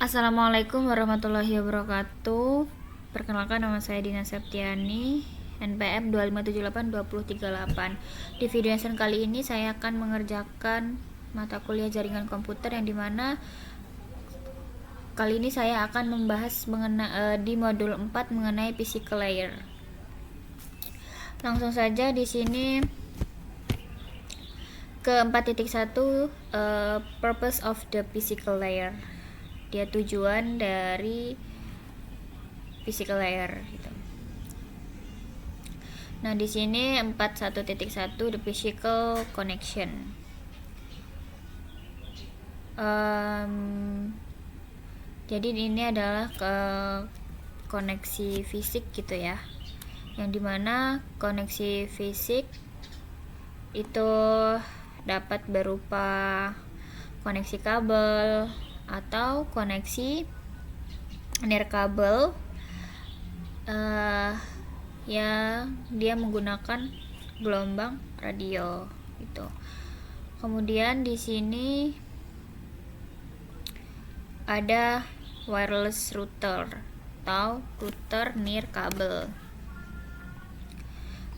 Assalamualaikum warahmatullahi wabarakatuh. Perkenalkan, nama saya Dina Septiani, NPM 25782038. Di video lesson kali ini saya akan mengerjakan mata kuliah jaringan komputer, yang dimana kali ini saya akan membahas di modul 4 mengenai physical layer. Langsung saja di sini ke 4.1, purpose of the physical layer. Dia tujuan dari physical layer gitu. Nah, di sini 41.1 the physical connection. Jadi ini adalah koneksi fisik gitu ya. Yang dimana koneksi fisik itu dapat berupa koneksi kabel atau koneksi nirkabel, ya dia menggunakan gelombang radio gitu. Kemudian di sini ada wireless router atau router nirkabel.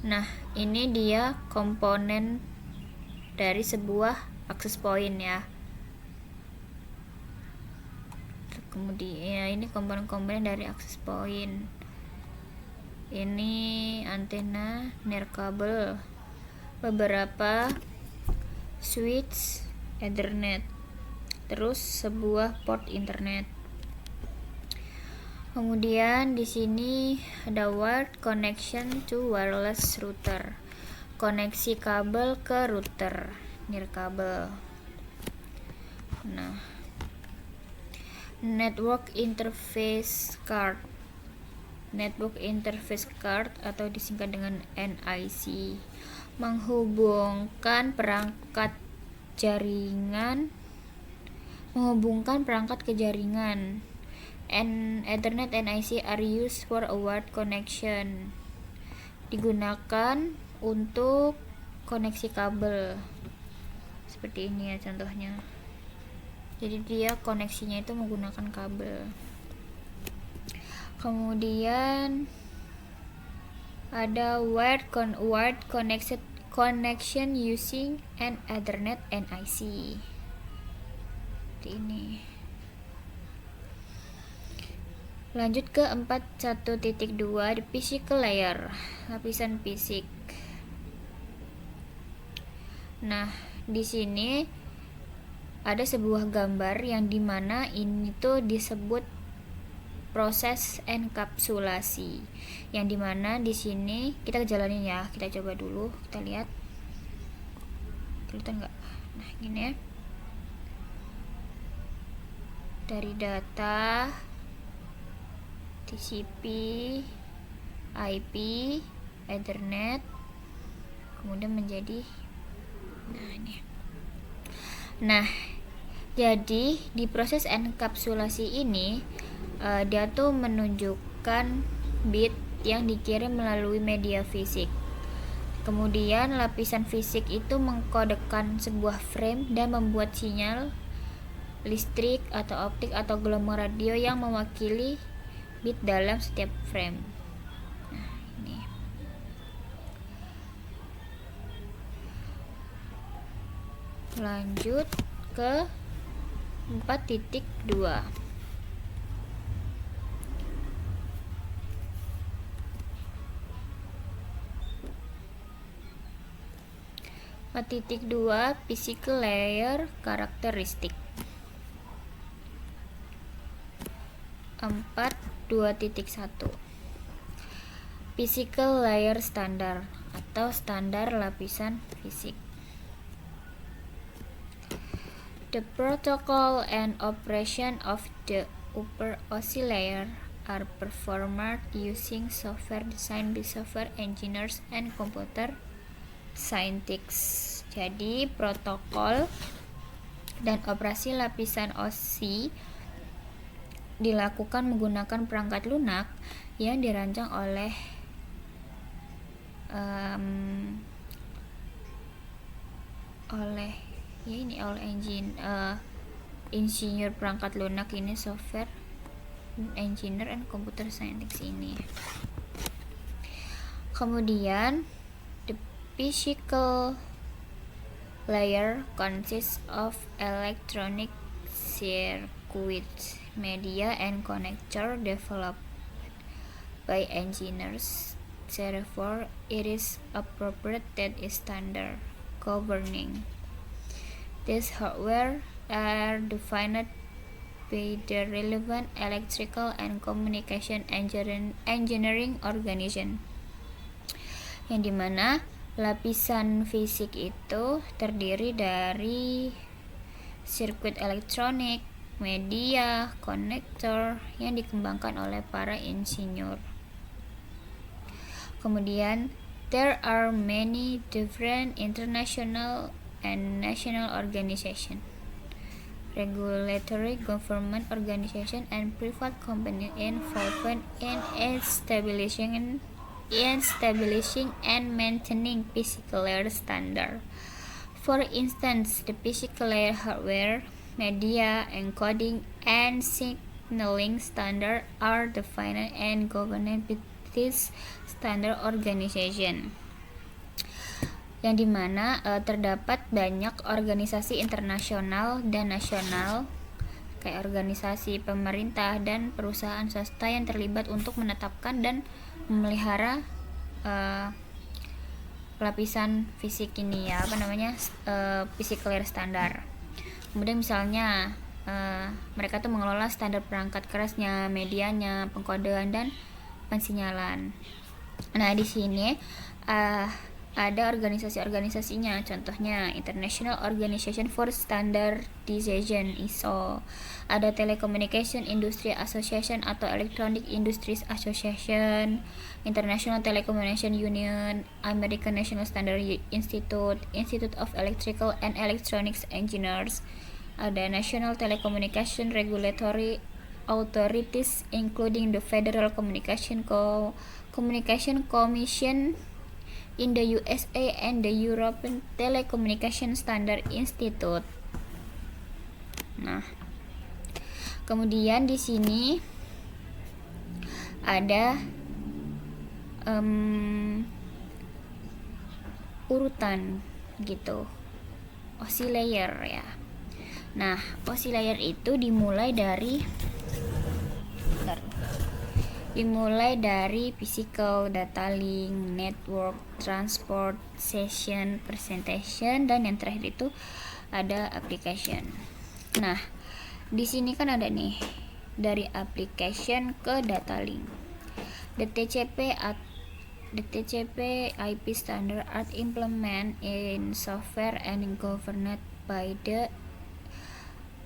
Nah, ini dia komponen dari sebuah access point ya. Kemudian ya, ini komponen-komponen dari access point. Ini antena nirkabel, beberapa switch Ethernet, terus sebuah port internet. Kemudian di sini ada wired connection to wireless router, koneksi kabel ke router nirkabel. Nah, network interface card. Network interface card atau disingkat dengan NIC menghubungkan perangkat ke jaringan. Ethernet NIC are used for a wired connection. Digunakan untuk koneksi kabel. Seperti ini ya contohnya. Jadi dia koneksinya itu menggunakan kabel. Kemudian ada wired connection using an Ethernet NIC. Seperti ini. Lanjut ke 4.1.2 the physical layer, lapisan fisik. Nah, di sini ada sebuah gambar yang dimana ini tuh disebut proses enkapsulasi, yang dimana di sini kita jalanin ya. Kita coba dulu, kita lihat kelihatan nggak? Nah, gini ya, dari data TCP, IP, Ethernet, kemudian menjadi ini. Nah, jadi di proses enkapsulasi ini dia tuh menunjukkan bit yang dikirim melalui media fisik. Kemudian lapisan fisik itu mengkodekan sebuah frame dan membuat sinyal listrik atau optik atau gelombang radio yang mewakili bit dalam setiap frame. Nah, ini. Lanjut ke 4.2. Physical layer karakteristik. 4.2.1 physical layer standar atau standar lapisan fisik. The protocol and operation of the upper OSI layer are performed using software designed by software engineers and computer scientists. Jadi protokol dan operasi lapisan OSI dilakukan menggunakan perangkat lunak yang dirancang oleh all engine insinyur perangkat lunak ini software engineer and computer scientist ini. Kemudian the physical layer consists of electronic circuits, media, and connector developed by engineers. Therefore, it is appropriate that a standard governing this hardware are defined by the relevant electrical and communication engineering organization, yang dimana lapisan fisik itu terdiri dari sirkuit elektronik, media, konektor yang dikembangkan oleh para insinyur. Kemudian, there are many different international and national organizations, regulatory government organization, and private companies involved in establishing and maintaining physical layer standard. For instance, the physical layer hardware, media, encoding, and signaling standard are defined and governed by this standard organization, yang dimana terdapat banyak organisasi internasional dan nasional kayak organisasi pemerintah dan perusahaan swasta yang terlibat untuk menetapkan dan memelihara lapisan fisik ini ya, physical layer standar. Kemudian misalnya mereka tuh mengelola standar perangkat kerasnya, medianya, pengkodean dan pensinyalan. Nah, di sini ada organisasi-organisasinya, contohnya International Organization for Standardization (ISO), ada Telecommunication Industry Association atau Electronic Industries Association, International Telecommunication Union, American National Standard Institute, Institute of Electrical and Electronics Engineers, ada National Telecommunication Regulatory Authorities including the Federal Communication Commission in the USA and the European Telecommunication Standard Institute. Nah, kemudian di sini ada urutan gitu, OSI layer ya. Nah, OSI layer itu dimulai dari physical, data link, network, transport, session, presentation, dan yang terakhir itu ada application. Nah, di sini kan ada nih dari application ke data link. The TCP IP standard are implemented in software and governed by the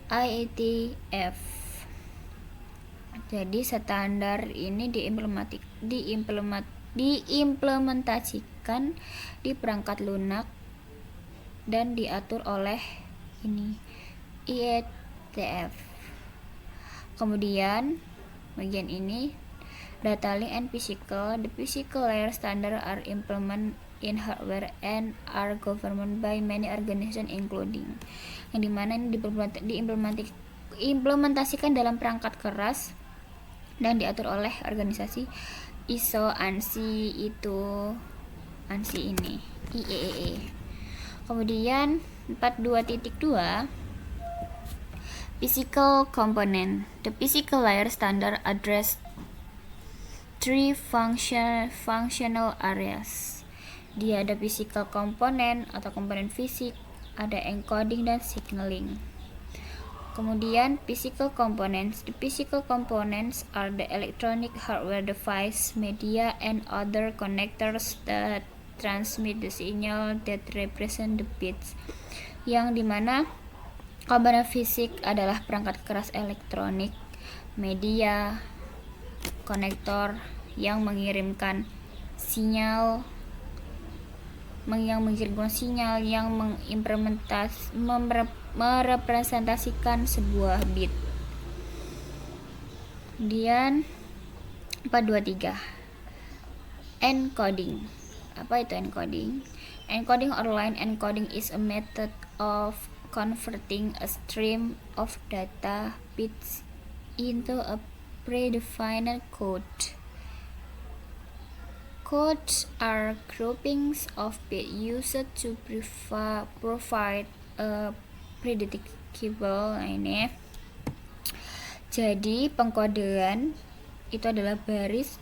IETF. Jadi standar ini diimplementasikan di perangkat lunak dan diatur oleh IETF. Kemudian bagian ini data link and physical. The physical layer standard are implemented in hardware and are governed by many organizations including, yang dimana ini diimplementasikan dalam perangkat keras dan diatur oleh organisasi ISO, ANSI ini, IEEE. Kemudian 42.2 physical component. The physical layer standard address three functional areas. Dia ada physical component atau komponen fisik, ada encoding dan signaling. Kemudian physical components. The physical components are the electronic hardware device, media, and other connectors that transmit the signal that represent the bits. Yang dimana komponen fisik adalah perangkat keras elektronik, media, konektor yang mengirimkan sinyal, yang merepresentasikan sebuah bit. Kemudian 423 encoding. Apa itu encoding? Encoding or line encoding is a method of converting a stream of data bits into a predefined code. Codes are groupings of bits used to provide a predictable. Ini jadi pengkodean itu adalah baris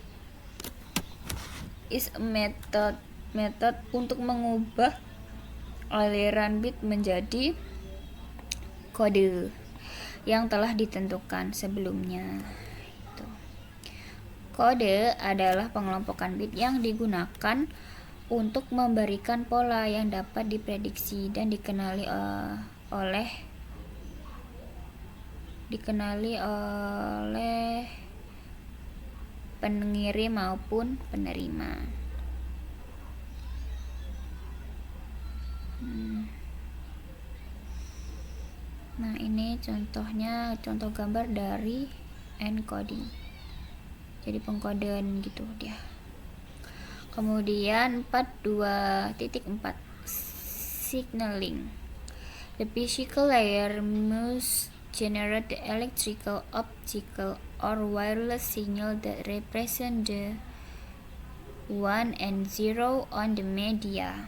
is a method untuk mengubah aliran bit menjadi kode yang telah ditentukan sebelumnya. Kode adalah pengelompokan bit yang digunakan untuk memberikan pola yang dapat diprediksi dan dikenali oleh pengirim maupun penerima. Nah, ini contoh gambar dari encoding. Jadi pengkodean gitu dia. Kemudian 4.2.4 signaling. The physical layer must generate the electrical, optical, or wireless signal that represent the 1 and 0 on the media.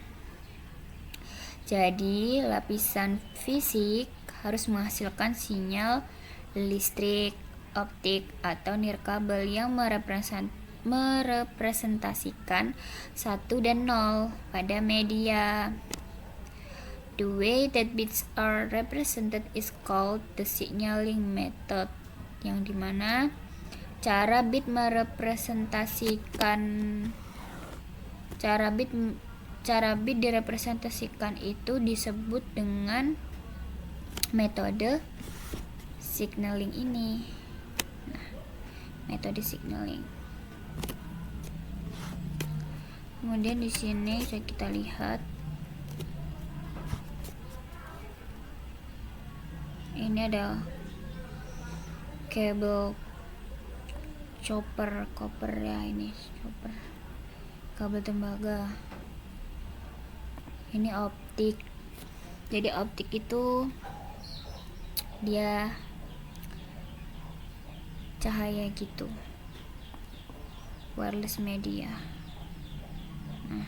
Jadi lapisan fisik harus menghasilkan sinyal listrik, optik, atau nirkabel yang merepresentasikan 1 dan 0 pada media. The way that bits are represented is called the signaling method, yang dimana cara bit direpresentasikan itu disebut dengan metode signaling ini. Metode signaling. Kemudian di sini kita lihat ini ada kabel copper ya, ini chopper, kabel tembaga. Ini optik. Jadi optik itu dia cahaya gitu, wireless media. Nah,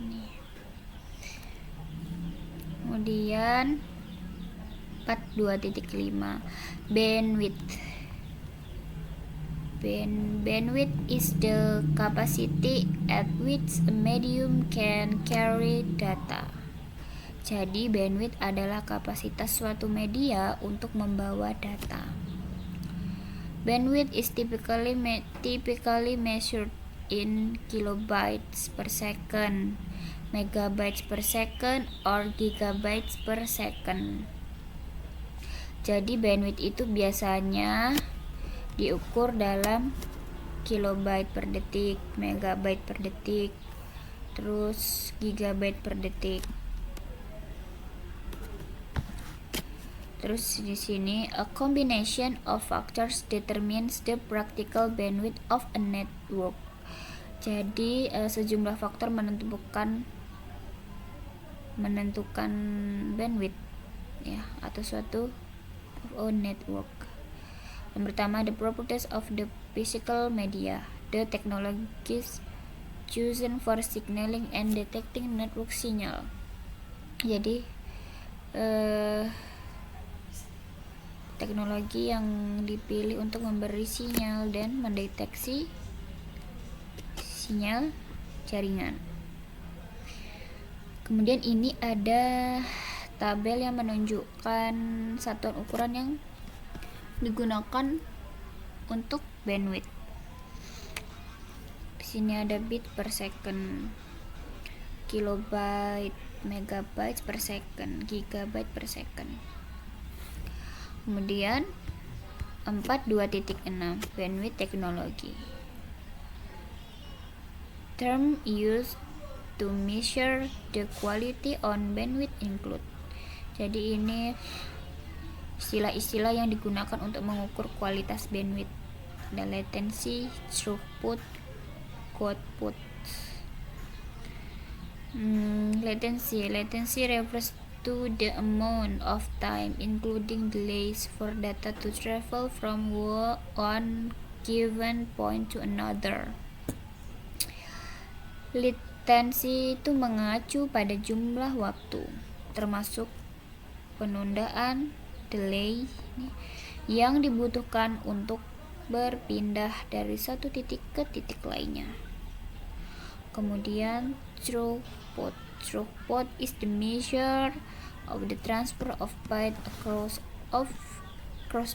ini. Kemudian 4.2.5 bandwidth. Bandwidth is the capacity at which a medium can carry data. Jadi bandwidth adalah kapasitas suatu media untuk membawa data. Bandwidth is typically measured in kilobytes per second, megabytes per second, or gigabytes per second. Jadi bandwidth itu biasanya diukur dalam kilobyte per detik, megabyte per detik, terus gigabyte per detik. Terus di sini a combination of factors determines the practical bandwidth of a network. Jadi sejumlah faktor menentukan bandwidth ya atau suatu network. Yang pertama, the properties of the physical media, the technologies chosen for signaling and detecting network signal. Jadi teknologi yang dipilih untuk memberi sinyal dan mendeteksi sinyal jaringan. Kemudian ini ada tabel yang menunjukkan satuan ukuran yang digunakan untuk bandwidth. Di sini ada bit per second, kilobyte, megabyte per second, gigabyte per second. Kemudian 4.2.6 bandwidth technology. Term used to measure the quality on bandwidth include. Jadi ini istilah-istilah yang digunakan untuk mengukur kualitas bandwidth. Ada latency, throughput, output. Latency refers to the amount of time, including delays, for data to travel from one given point to another. Latency itu mengacu pada jumlah waktu, termasuk penundaan, delay, yang dibutuhkan untuk berpindah dari satu titik ke titik lainnya. Kemudian throughput. Throughput is the measure of the transfer of byte across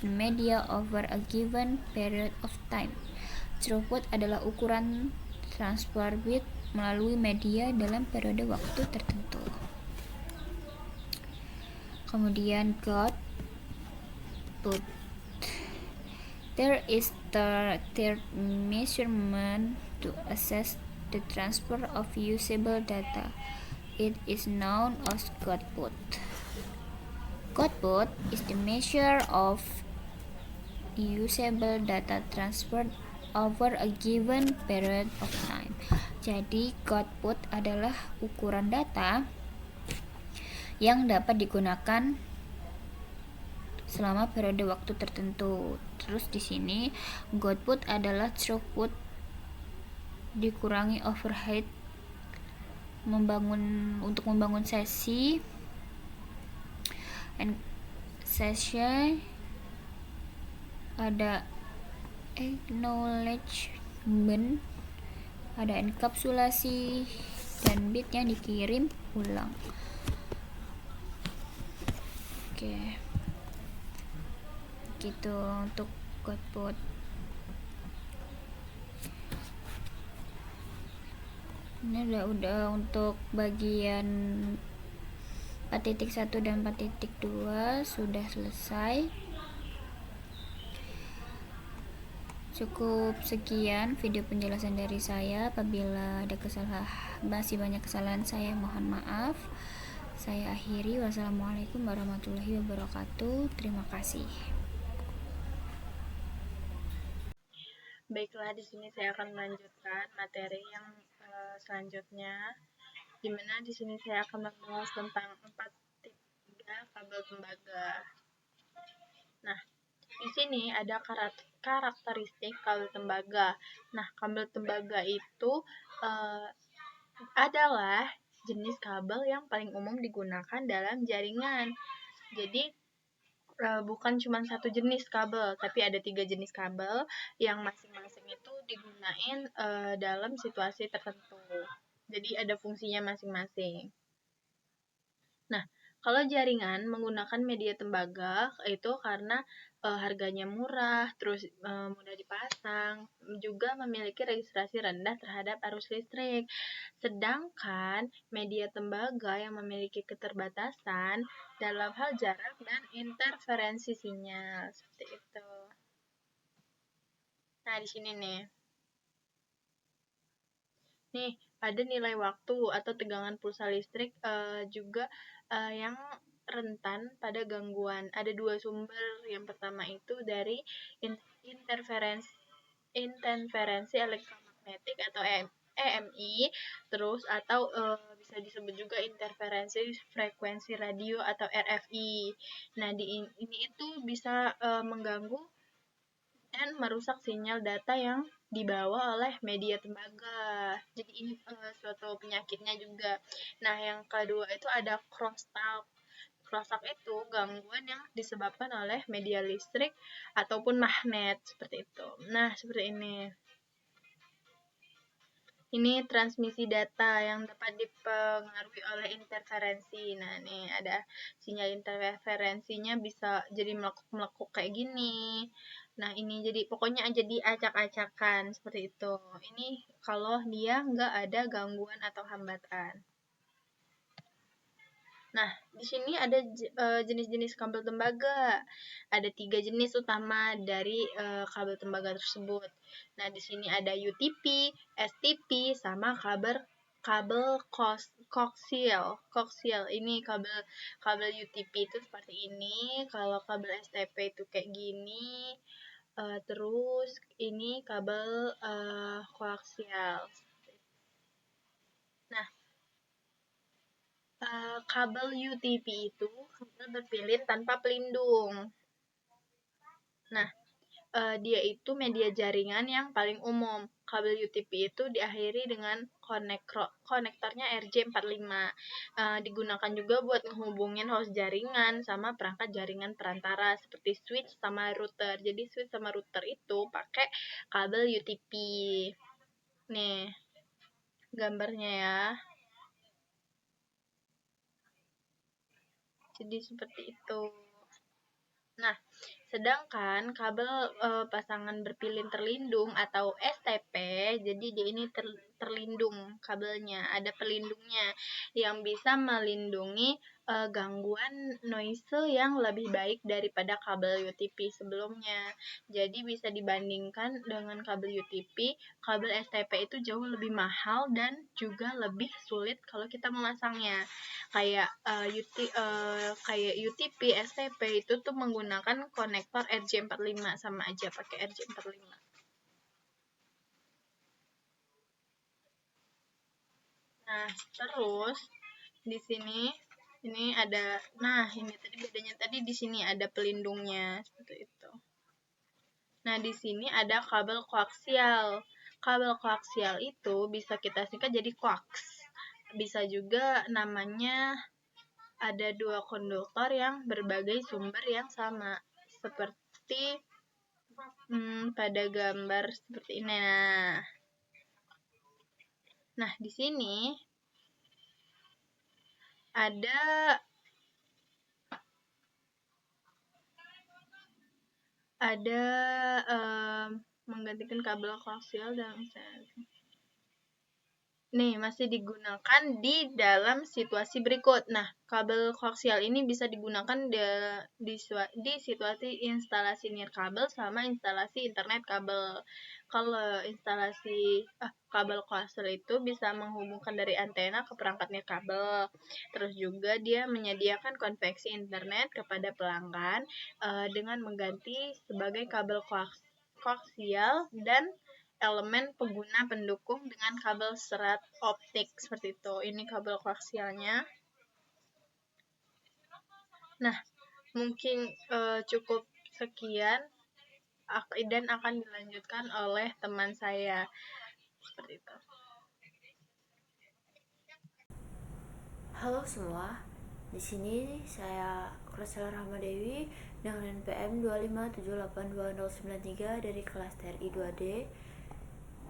the media over a given period of time. Throughput adalah ukuran transfer bit melalui media dalam periode waktu tertentu. Kemudian output. There is the third measurement to assess the transfer of usable data. It is known as output. Output is the measure of usable data transferred over a given period of time. Jadi, output adalah ukuran data yang dapat digunakan selama periode waktu tertentu. Terus di sini output adalah throughput dikurangi overhead untuk membangun sesi ada acknowledgement, ada enkapsulasi, dan bit yang dikirim ulang. Oke, gitu untuk output. Ini udah untuk bagian 4.1 dan 4.2 sudah selesai. Cukup sekian video penjelasan dari saya. Apabila ada masih banyak kesalahan, saya mohon maaf. Saya akhiri. Wassalamualaikum warahmatullahi wabarakatuh. Terima kasih. Baiklah, di sini saya akan melanjutkan materi yang selanjutnya, di mana di sini saya akan membahas tentang 4.3 kabel tembaga. Nah, di sini ada karakteristik kabel tembaga. Nah, kabel tembaga itu adalah jenis kabel yang paling umum digunakan dalam jaringan. Jadi, bukan cuma satu jenis kabel, tapi ada 3 jenis kabel yang masing-masing itu digunain dalam situasi tertentu. Jadi ada fungsinya masing-masing. Nah, kalau jaringan menggunakan media tembaga itu karena harganya murah, terus mudah dipasang, juga memiliki registrasi rendah terhadap arus listrik. Sedangkan media tembaga yang memiliki keterbatasan dalam hal jarak dan interferensi sinyal, seperti itu. Nah, di sini nih. Nih, ada nilai waktu atau tegangan pulsa listrik juga yang rentan pada gangguan. Ada 2 sumber. Yang pertama itu dari interferensi elektromagnetik atau EMI, terus atau bisa disebut juga interferensi frekuensi radio atau RFI. Nah, ini itu bisa mengganggu dan merusak sinyal data yang dibawa oleh media tembaga. Jadi ini suatu penyakitnya juga. Nah, yang kedua itu ada crosstalk. Crosstalk itu gangguan yang disebabkan oleh media listrik ataupun magnet, seperti itu. Nah, seperti ini. Ini transmisi data yang dapat dipengaruhi oleh interferensi. Nah, ini ada sinyal interferensinya bisa jadi melekuk-melekuk kayak gini. Nah, ini jadi pokoknya jadi acak-acakan seperti itu. Ini kalau dia nggak ada gangguan atau hambatan. Nah, di sini ada jenis-jenis kabel tembaga. Ada 3 jenis utama dari kabel tembaga tersebut. Nah, di sini ada UTP, STP, sama kabel koaksial. Ini kabel UTP itu seperti ini. Kalau kabel STP itu kayak gini. Terus ini kabel koaksial. Nah, Kabel UTP itu kabel berpilin tanpa pelindung. Nah, dia itu media jaringan yang paling umum. Kabel UTP itu diakhiri dengan konektornya RJ45. Digunakan juga buat menghubungin host jaringan sama perangkat jaringan perantara seperti switch sama router. Jadi switch sama router itu pakai kabel UTP. Nih, gambarnya ya. Jadi seperti itu. Nah, sedangkan kabel pasangan berpilin terlindung atau STP, jadi dia ini terlindung kabelnya, ada pelindungnya yang bisa melindungi gangguan noise yang lebih baik daripada kabel UTP sebelumnya. Jadi bisa dibandingkan dengan kabel UTP, kabel STP itu jauh lebih mahal dan juga lebih sulit kalau kita memasangnya. Kayak UTP, STP itu tuh menggunakan konektor RJ45, sama aja pakai RJ45. Nah, terus di sini ini ada, ini tadi bedanya tadi di sini ada pelindungnya seperti itu. Nah, di sini ada kabel koaksial. Kabel koaksial itu bisa kita singkat jadi koaks. Bisa juga namanya ada dua konduktor yang berbagai sumber yang sama, seperti pada gambar seperti ini. Nah, di sini ada menggantikan kabel koaksial dan masih digunakan di dalam situasi berikut. Nah, kabel koaksial ini bisa digunakan di situasi instalasi nirkabel sama instalasi internet kabel. Kalau instalasi kabel koaksial itu bisa menghubungkan dari antena ke perangkat nirkabel. Terus juga dia menyediakan konveksi internet kepada pelanggan dengan mengganti sebagai kabel koaksial dan elemen pengguna pendukung dengan kabel serat optik seperti itu. Ini kabel koaksialnya. Nah, mungkin cukup sekian dan akan dilanjutkan oleh teman saya seperti itu. Halo semua, di sini saya Krasela Rahmadewi dengan NPM 2578293 dari kelas TRI 2D.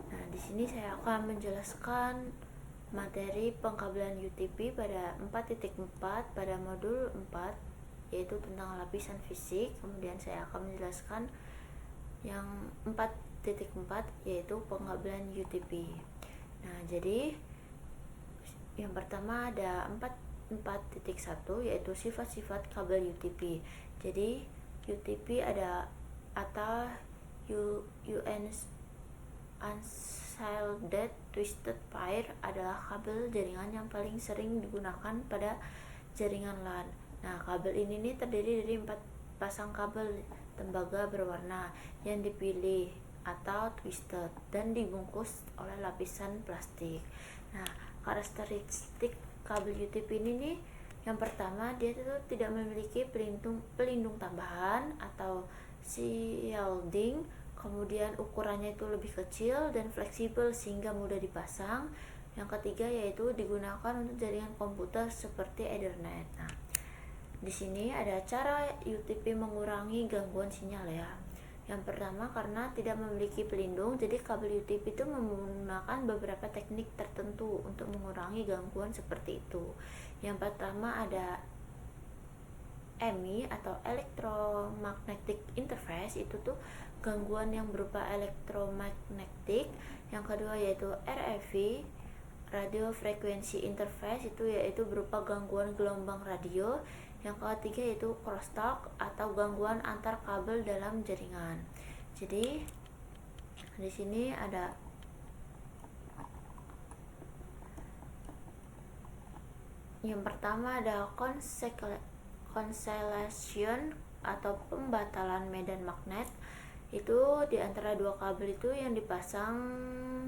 Nah, di sini saya akan menjelaskan materi pengkabelan UTP pada 4.4 pada modul 4, yaitu tentang lapisan fisik. Kemudian saya akan menjelaskan yang 4.4 yaitu pengkabelan UTP. Nah, jadi yang pertama ada 4.1 yaitu sifat-sifat kabel UTP. Jadi UTP ada atau unshielded twisted pair adalah kabel jaringan yang paling sering digunakan pada jaringan LAN. Nah, kabel ini nih terdiri dari 4 pasang kabel tembaga berwarna yang dipilih atau twisted dan dibungkus oleh lapisan plastik. Nah, karakteristik kabel UTP ini nih, yang pertama dia itu tidak memiliki pelindung tambahan atau shielding. Kemudian ukurannya itu lebih kecil dan fleksibel sehingga mudah dipasang. Yang ketiga yaitu digunakan untuk jaringan komputer seperti Ethernet. Nah, di sini ada cara UTP mengurangi gangguan sinyal ya. Yang pertama, karena tidak memiliki pelindung, jadi kabel UTP itu menggunakan beberapa teknik tertentu untuk mengurangi gangguan seperti itu. Yang pertama ada EMI atau electromagnetic interface, itu tuh gangguan yang berupa elektromagnetik. Yang kedua yaitu RF, radio frequency interface, itu yaitu berupa gangguan gelombang radio. Yang ketiga yaitu crosstalk atau gangguan antar kabel dalam jaringan. Jadi di sini ada yang pertama ada cancellation atau pembatalan medan magnet. Itu di antara dua kabel itu yang dipasang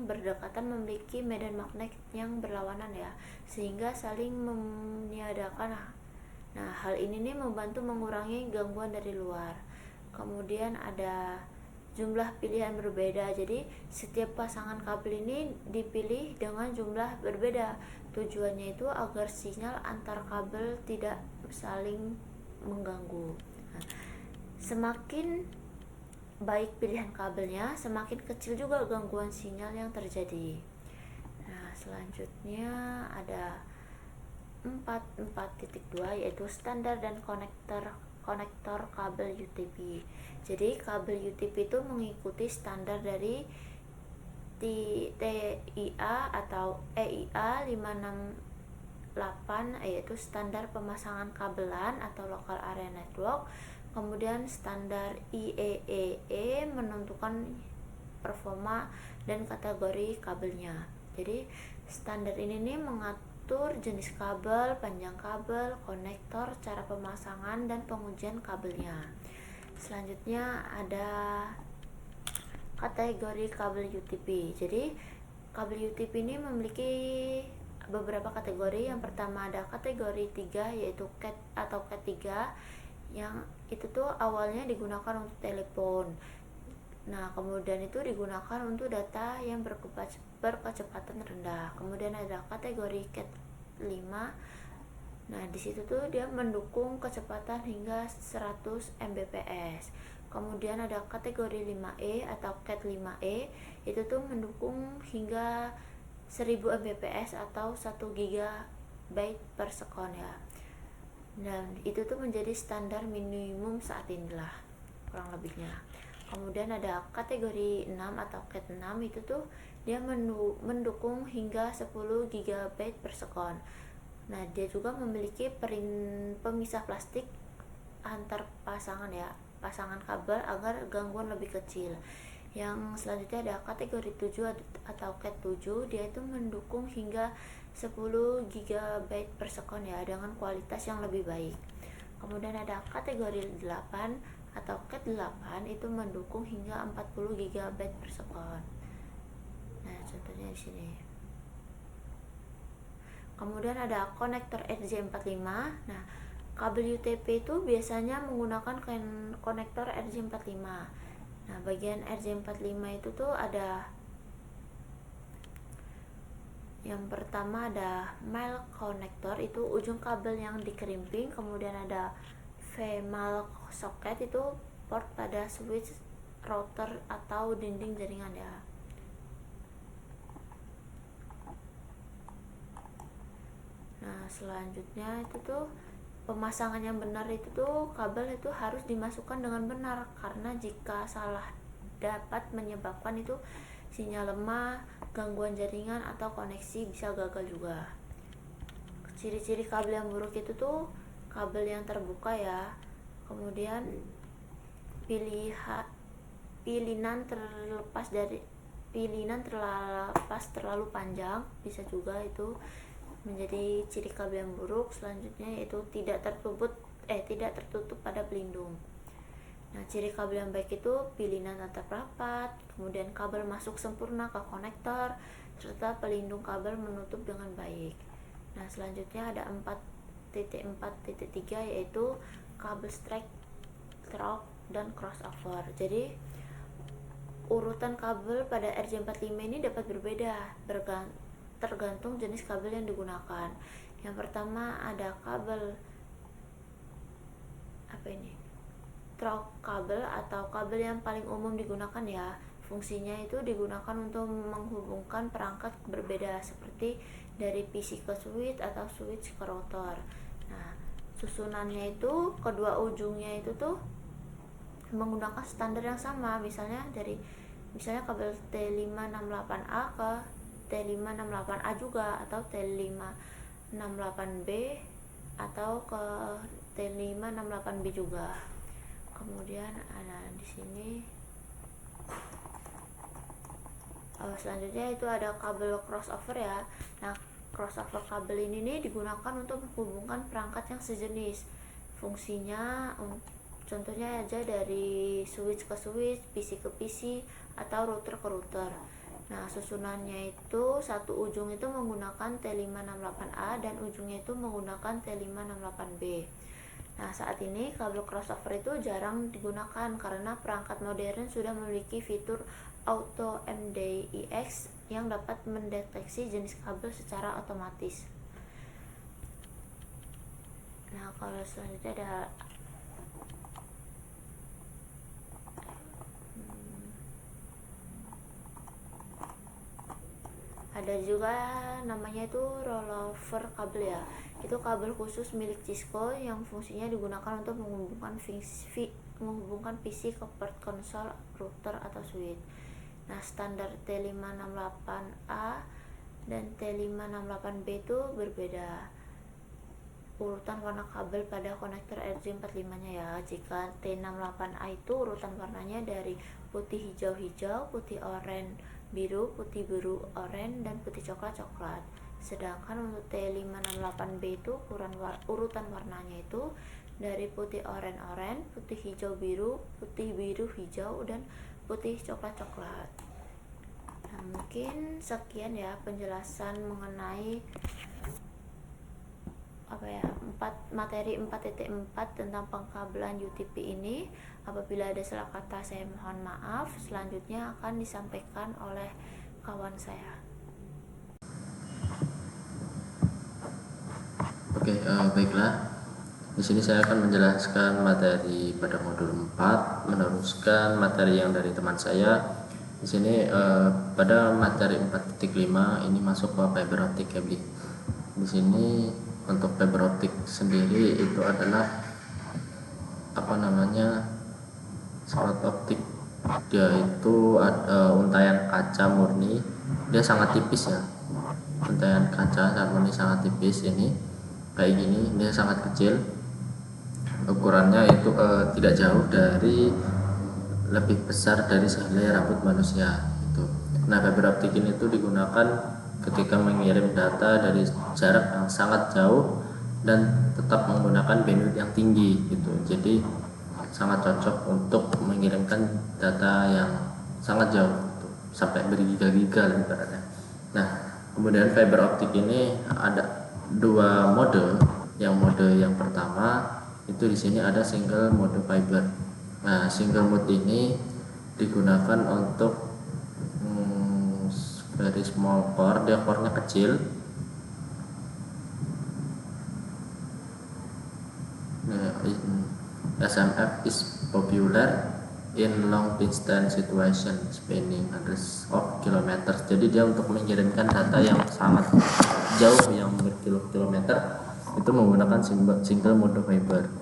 berdekatan memiliki medan magnet yang berlawanan ya, sehingga saling meniadakan. Nah, hal ini nih membantu mengurangi gangguan dari luar. Kemudian ada jumlah pilihan berbeda. Jadi setiap pasangan kabel ini dipilih dengan jumlah berbeda. Tujuannya itu agar sinyal antar kabel tidak saling mengganggu. Nah, semakin baik pilihan kabelnya, semakin kecil juga gangguan sinyal yang terjadi. Nah, selanjutnya ada 4.4.2 yaitu standar dan konektor kabel UTP. Jadi kabel UTP itu mengikuti standar dari TIA atau EIA 568 yaitu standar pemasangan kabelan atau local area network. Kemudian standar IEEE menentukan performa dan kategori kabelnya. Jadi standar ini nih mengatur jenis kabel, panjang kabel, konektor, cara pemasangan dan pengujian kabelnya. Selanjutnya ada kategori kabel UTP. Jadi kabel UTP ini memiliki beberapa kategori. Yang pertama ada kategori 3 yaitu CAT atau CAT3 yang itu tuh awalnya digunakan untuk telepon. Nah, kemudian itu digunakan untuk data yang berkecepatan rendah. Kemudian ada kategori CAT 5. Nah, di situ tuh dia mendukung kecepatan hingga 100 Mbps. Kemudian ada kategori 5E atau CAT 5E, itu tuh mendukung hingga 1000 Mbps atau 1 GB per sekon ya. Dan itu tuh menjadi standar minimum saat inilah kurang lebihnya. Kemudian ada kategori 6 atau CAT 6, itu tuh dia mendukung hingga 10 GB per sekon. Nah, dia juga memiliki pemisah plastik antar pasangan ya, pasangan kabel agar gangguan lebih kecil. Yang selanjutnya ada kategori 7 atau CAT 7, dia itu mendukung hingga 10 GB per sekon ya, dengan kualitas yang lebih baik. Kemudian ada kategori 8 atau CAT 8, itu mendukung hingga 40 GB per sekon. Nah, contohnya di sini. Kemudian ada konektor RJ45. Nah, kabel UTP itu biasanya menggunakan konektor RJ45. Nah, bagian RJ45 itu tuh ada yang pertama ada male connector, itu ujung kabel yang dikerimping. Kemudian ada female socket, itu port pada switch, router atau dinding jaringan ya. Nah, selanjutnya itu tuh pemasangan yang benar itu tuh kabel itu harus dimasukkan dengan benar, karena jika salah dapat menyebabkan itu sinyal lemah, gangguan jaringan atau koneksi bisa gagal juga. Ciri-ciri kabel yang buruk itu tuh kabel yang terbuka ya. Kemudian pilihan terlepas terlalu panjang bisa juga itu menjadi ciri kabel yang buruk. Selanjutnya yaitu tidak tertutup pada pelindung. Nah, ciri kabel yang baik itu pilihan tetap rapat, kemudian kabel masuk sempurna ke konektor, serta pelindung kabel menutup dengan baik. Nah, selanjutnya ada 4.4.3 yaitu kabel strike, through, dan crossover. Jadi urutan kabel pada RJ45 ini dapat berbeda tergantung jenis kabel yang digunakan. Yang pertama ada kabel through kabel atau kabel yang paling umum digunakan ya. Fungsinya itu digunakan untuk menghubungkan perangkat berbeda seperti dari PC ke switch atau switch ke router. Nah, susunannya itu kedua ujungnya itu tuh menggunakan standar yang sama, misalnya kabel T568A ke T568A juga, atau T568B atau ke T568B juga. Kemudian ada di sini selanjutnya itu ada kabel crossover ya. Nah, crossover kabel ini nih digunakan untuk menghubungkan perangkat yang sejenis. Fungsinya Contohnya aja dari switch ke switch, PC ke PC, atau router ke router. Nah, susunannya itu satu ujung itu menggunakan T568A dan ujungnya itu menggunakan T568B. Nah, saat ini kabel crossover itu jarang digunakan karena perangkat modern sudah memiliki fitur Auto MDIX yang dapat mendeteksi jenis kabel secara otomatis. Nah, kalau selanjutnya ada juga namanya itu rollover kabel ya. Itu kabel khusus milik Cisco yang fungsinya digunakan untuk menghubungkan PC ke port konsol, router atau switch. Nah, standar T568A dan T568B itu berbeda urutan warna kabel pada konektor RJ45-nya ya. Jika T68A itu urutan warnanya dari putih hijau-hijau, putih oranye biru, putih biru oranye, dan putih coklat-coklat. Sedangkan untuk T568B itu urutan warnanya itu dari putih oranye-oranye, putih hijau biru, putih biru hijau, dan putih coklat-coklat. Nah, mungkin sekian ya penjelasan mengenai materi 4.4 tentang pengkabelan UTP ini. Apabila ada salah kata saya mohon maaf. Selanjutnya akan disampaikan oleh kawan saya. Baiklah. Di sini saya akan menjelaskan materi pada modul 4, meneruskan materi yang dari teman saya. Di sini pada materi 4.5 ini masuk ke fiber optic cabling. Di sini untuk fiber optic sendiri itu adalah slot optik. Dia itu untayan kaca murni, dia sangat tipis ya. Untayan kaca murni sangat tipis, ini kayak gini, dia sangat kecil. Ukurannya itu tidak jauh dari, lebih besar dari sehelai rambut manusia itu. Nah, fiber optik ini tuh digunakan ketika mengirim data dari jarak yang sangat jauh dan tetap menggunakan bandwidth yang tinggi gitu. Jadi sangat cocok untuk mengirimkan data yang sangat jauh gitu, sampai bergiga-giga ibaratnya. Nah, kemudian fiber optik ini ada dua mode. Mode yang pertama itu di sini ada single mode fiber. Nah, single mode ini digunakan untuk very small core, dia core-nya kecil. SMF is popular in long distance situation spanning hundreds of kilometers. Jadi dia untuk mengirimkan data yang sangat jauh, yang berkilo-kilometer, itu menggunakan single mode fiber.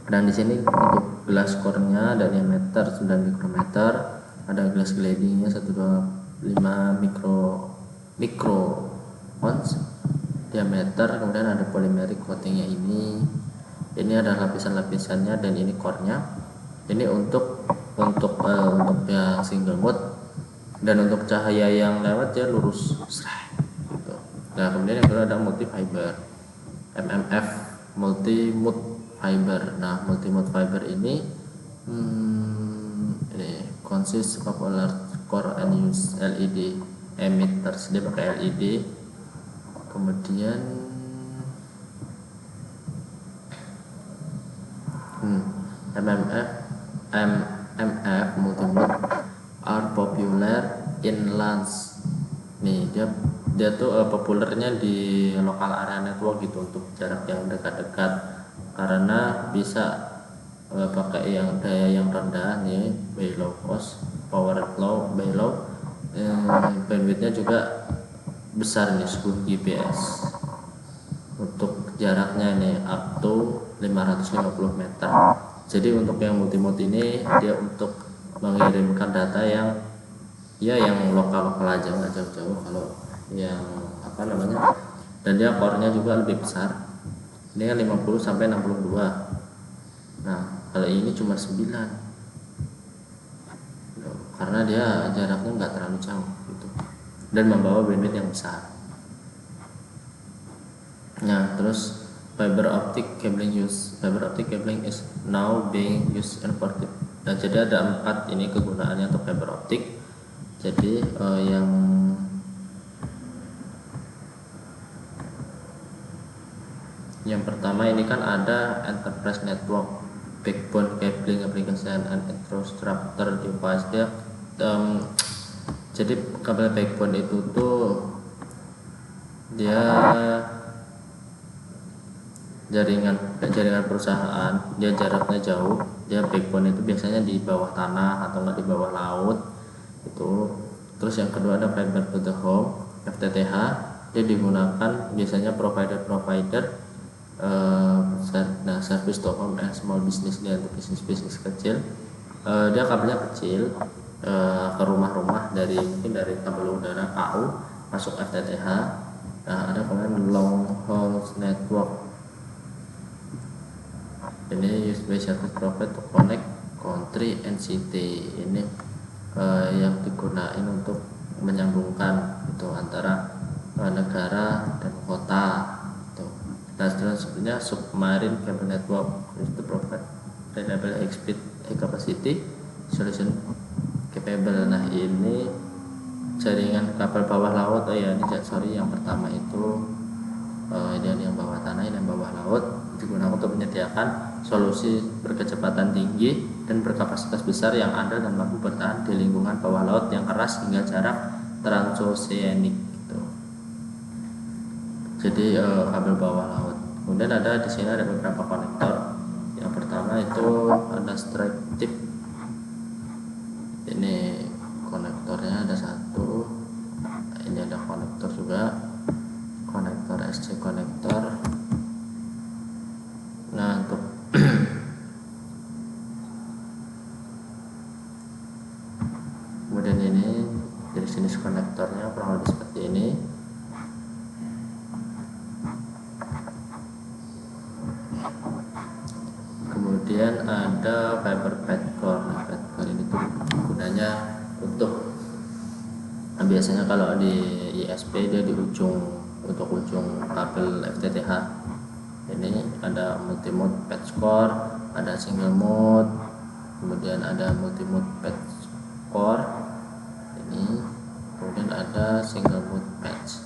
Dan di sini untuk glass core-nya diameter 9 mikrometer, ada glass cladding-nya 125 microns diameter, kemudian ada polymeric coating-nya ini ada lapisan-lapisannya, dan ini core-nya. Ini untuk yang single mode, dan untuk cahaya yang lewat ya lurus gitu. Nah, kemudian yang kedua ada multi fiber, MMF, multi mode fiber. Nah, multi mode fiber ini consists of a large core and use LED emitters. Dia pakai LED. Kemudian MMF multimode are popular in LANs. Nih, dia tuh populernya di local area network gitu, untuk jarak yang dekat-dekat, karena bisa pakai yang daya yang rendah nih, by low cost, power low, by low, bandwidthnya juga besar nih, 10 Gbps. Untuk jaraknya nih up to 550 meter. Jadi untuk yang multimode ini dia untuk mengirimkan data yang lokal-lokal aja, nggak jauh-jauh. Kalau yang dan dia core-nya juga lebih besar. Ini kan 50 sampai 62. Nah, kalau ini cuma 9. Karena dia jaraknya nggak terlalu jauh gitu, dan membawa bandwidth yang besar. Nah, terus fiber optic cabling use. Fiber optic cabling is now being used in for. Nah, jadi ada 4 ini kegunaannya untuk fiber optic. Jadi yang pertama ini kan ada enterprise network, backbone cabling application and infrastructure device. Jadi kabel backbone itu tuh dia jaringan perusahaan, dia jaraknya jauh, dia backbone itu biasanya di bawah tanah atau enggak di bawah laut itu. Terus yang kedua ada fiber to the home, FTTH. Dia digunakan biasanya provider service to home and small business, dia untuk bisnis kecil. Dia kabelnya kecil, ke rumah-rumah mungkin dari kabel udara KU masuk FTTH. Nah, ada kemudian long haul network, ini used by service provider to connect country and city. Ini yang digunakan untuk menyambungkan itu antara negara dan kota itu. Nah, sebenarnya submarine cable network is to provide reliable high speed high capacity solution capable. Nah, ini jaringan kabel bawah laut. Yang pertama itu ini yang bawah tanah, ini yang bawah laut, digunakan untuk menyediakan solusi berkecepatan tinggi dan berkapasitas besar yang andal dan mampu bertahan di lingkungan bawah laut yang keras hingga jarak transoceanic gitu. Jadi kabel bawah laut. Kemudian di sini ada beberapa konektor. Yang pertama itu ada strike tip. Ini konektornya ada satu. Ini ada konektor juga, konektor SC konektor. Nah, untuk kemudian ini dari jenis konektornya kurang lebih seperti ini. Kemudian ada fiber padcore. Nah, padcore ini tuh gunanya untuk biasanya kalau di ISP dia di untuk ujung kabel FTTH. Ini ada multimode padcore, ada single mode, kemudian ada multimode padcore ini, kemudian ada single mode patch.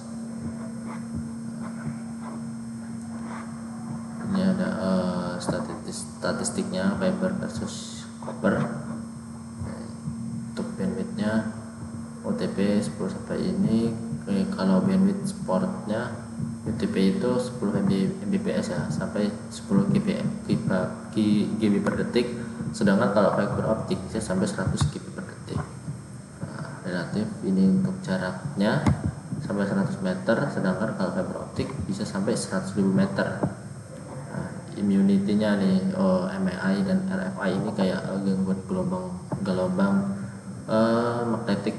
Ini ada statistiknya fiber versus copper. Untuk bandwidthnya OTP 10 sampai ini. Kalau bandwidth sportnya UTP itu 10 Mbps ya, sampai 10 GB per detik. Sedangkan kalau fiber optik bisa sampai 100 GB per detik. Nah, relatif ini untuk jaraknya sampai 100 meter, sedangkan kalau fiber optik bisa sampai 100.000 meter. Nah, immunity-nya nih MAI dan RFI ini kayak gangguan gelombang magnetik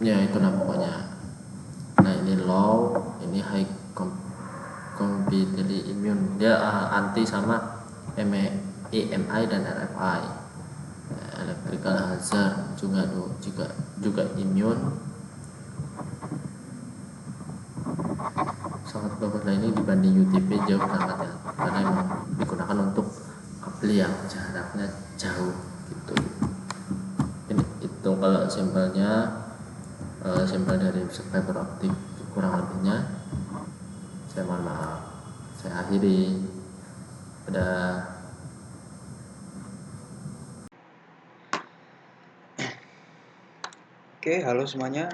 ya, itulah pokoknya. Nah, ini low, ini high completely immune, dia anti sama EMI dan RFI. Electrical hazard juga immune. Sangat bagus lah ini dibanding UTP, jauh banget ya, karena memang digunakan untuk kabel yang jaraknya jauh gitu. Ini itu kalau sampelnya, sampel dari fiber optik. Kurang lebihnya saya mohon maaf, saya akhiri. Udah. Oke, halo semuanya.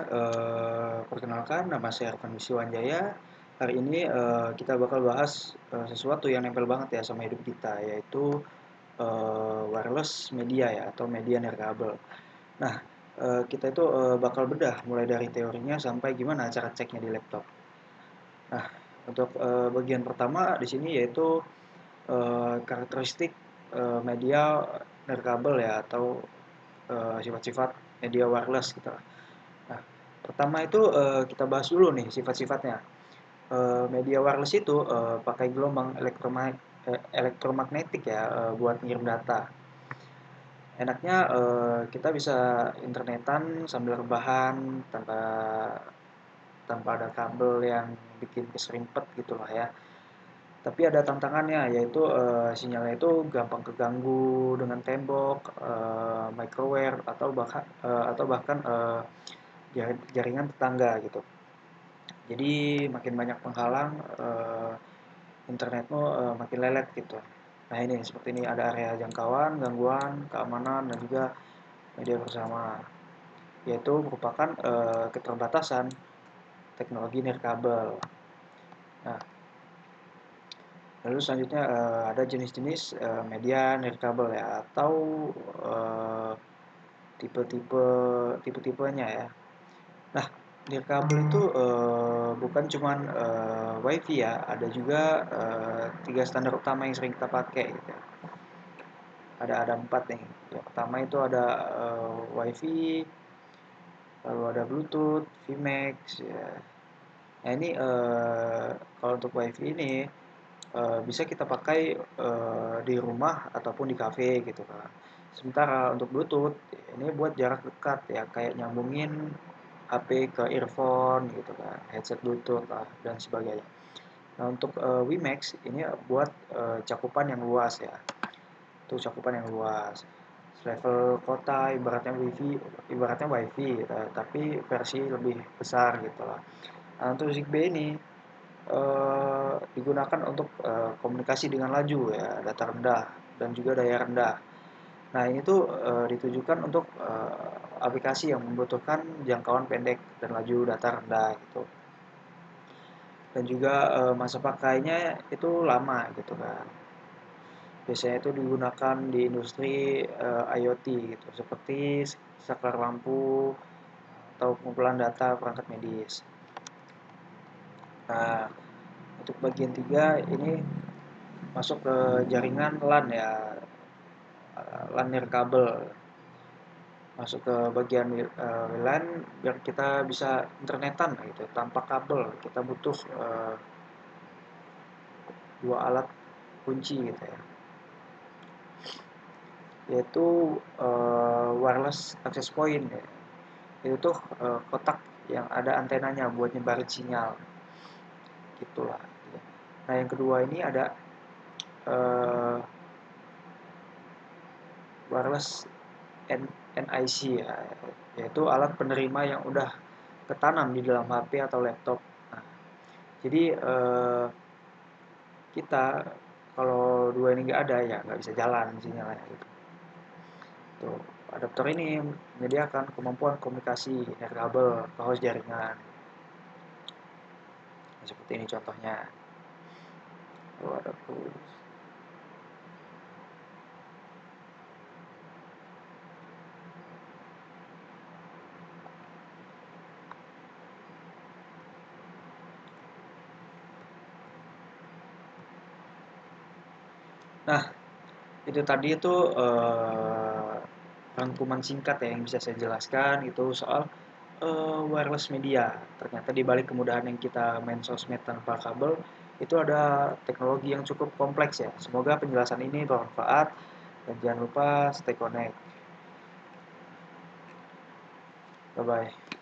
Perkenalkan, nama saya Arfan Wiswanjaya. Hari ini kita bakal bahas sesuatu yang nempel banget ya sama hidup kita, yaitu wireless media ya, atau media nirkabel. Nah, kita itu bakal bedah mulai dari teorinya sampai gimana cara ceknya di laptop. Nah, untuk bagian pertama di sini yaitu karakteristik media nirkabel ya, atau sifat-sifat media wireless gitu. Nah, pertama itu kita bahas dulu nih sifat-sifatnya. Media wireless itu pakai gelombang elektromagnetik ya, buat ngirim data. Enaknya kita bisa internetan sambil rebahan tanpa ada kabel yang bikin keserimpet gitulah ya. Tapi ada tantangannya, yaitu sinyalnya itu gampang keganggu dengan tembok, microwave atau bahkan jaringan tetangga gitu. Jadi makin banyak penghalang, internetmu makin lelet gitu. Nah ini seperti ini ada area jangkauan, gangguan, keamanan, dan juga media bersama, yaitu merupakan keterbatasan teknologi nirkabel. Nah, lalu selanjutnya ada jenis-jenis media nirkabel ya, atau eh, tipe-tipenya ya. Nah, nirkabel itu bukan cuman WiFi ya, ada juga 3 standar utama yang sering kita pakai gitu ya. Ada 4 nih. Yang pertama itu ada WiFi, lalu ada Bluetooth, Vmax ya. Nah ini kalau untuk WiFi ini bisa kita pakai di rumah ataupun di cafe gitu kan. Sementara untuk Bluetooth ini buat jarak dekat ya, kayak nyambungin HP ke earphone gitu kan, headset Bluetooth lah dan sebagainya. Nah untuk Vmax ini buat cakupan yang luas ya, itu cakupan yang luas. Level kota ibaratnya WiFi tapi versi lebih besar gitu lah. Nah untuk Zigbee ini digunakan untuk komunikasi dengan laju ya, data rendah dan juga daya rendah. Nah ini tuh ditujukan untuk aplikasi yang membutuhkan jangkauan pendek dan laju data rendah gitu. Dan juga masa pakainya itu lama gitu kan. Biasanya itu digunakan di industri IoT gitu, seperti saklar lampu atau pengumpulan data perangkat medis. Nah, untuk bagian 3 ini masuk ke jaringan LAN ya, LAN nirkabel. Masuk ke bagian LAN biar kita bisa internetan gitu, tanpa kabel. Kita butuh 2 alat kunci gitu ya, yaitu wireless access point ya. Itu tuh kotak yang ada antenanya buat nyebarin sinyal gitulah. Nah yang kedua ini ada uh, wireless NIC ya, yaitu alat penerima yang udah ketanam di dalam HP atau laptop. Nah, jadi kita kalau dua ini nggak ada ya nggak bisa jalan sinyalnya gitu. Tuh, adaptor ini menyediakan kemampuan komunikasi nirkabel ke host jaringan. Nah, seperti ini contohnya. Tuh, ada terus. Nah, itu tadi itu rangkuman singkat ya yang bisa saya jelaskan itu soal wireless media. Ternyata di balik kemudahan yang kita main sosmed tanpa kabel, itu ada teknologi yang cukup kompleks ya. Semoga penjelasan ini bermanfaat dan jangan lupa stay connect. Bye bye.